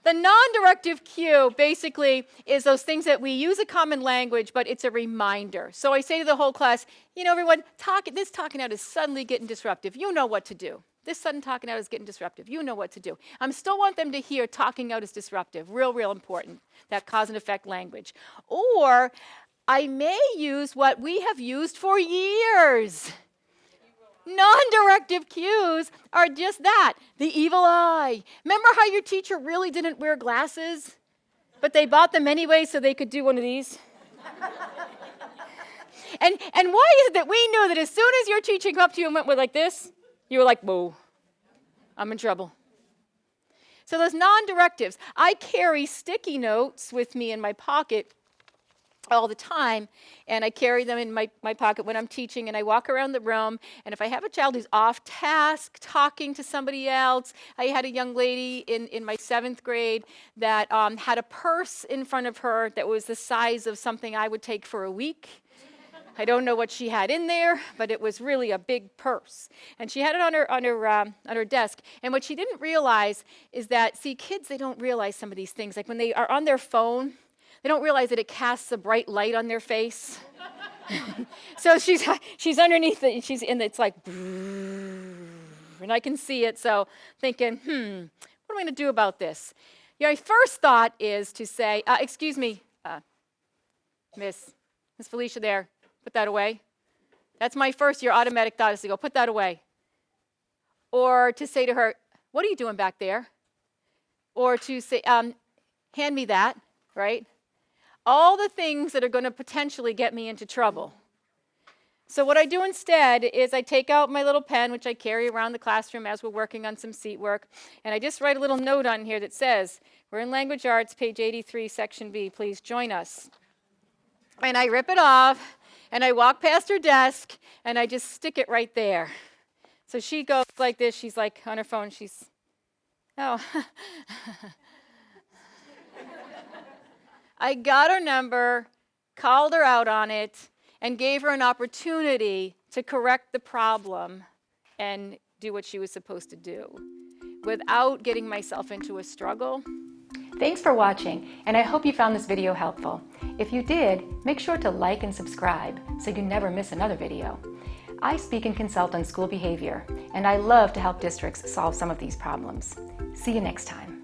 The non-directive cue basically is those things that we use a common language, but it's a reminder. So I say to the whole class, you know, everyone, this talking out is suddenly getting disruptive. You know what to do. This sudden talking out is getting disruptive. You know what to do. I still want them to hear talking out is disruptive. Real important, that cause and effect language. Or I may use what we have used for years. Non-directive cues are just that, the evil eye. Remember how your teacher really didn't wear glasses, but they bought them anyway so they could do one of these? And why is it that we knew that as soon as your teacher came up to you and went with like this, you were like, whoa, I'm in trouble. So those non-directives, I carry sticky notes with me in my pocket all the time, and I carry them in my pocket when I'm teaching, and I walk around the room, and if I have a child who's off task, talking to somebody else, I had a young lady in my 7th grade that had a purse in front of her that was the size of something I would take for a week. I don't know what she had in there, but it was really a big purse. And she had it on her desk. And what she didn't realize is that, see, kids, they don't realize some of these things. Like when they are on their phone, they don't realize that it casts a bright light on their face. So she's underneath it, and it's like, and I can see it. So thinking, what am I going to do about this? My first thought is to say, excuse me, Miss Felicia there, put that away. That's my first, your automatic thought is to go, put that away. Or to say to her, what are you doing back there? Or to say, hand me that, right? All the things that are going to potentially get me into trouble. So what I do instead is I take out my little pen, which I carry around the classroom as we're working on some seat work, and I just write a little note on here that says, we're in Language Arts, page 83, section B, please join us. And I rip it off, and I walk past her desk, and I just stick it right there. So she goes like this, she's like on her phone, oh. I got her number, called her out on it, and gave her an opportunity to correct the problem and do what she was supposed to do without getting myself into a struggle. Thanks for watching, and I hope you found this video helpful. If you did, make sure to like and subscribe so you never miss another video. I speak and consult on school behavior, and I love to help districts solve some of these problems. See you next time.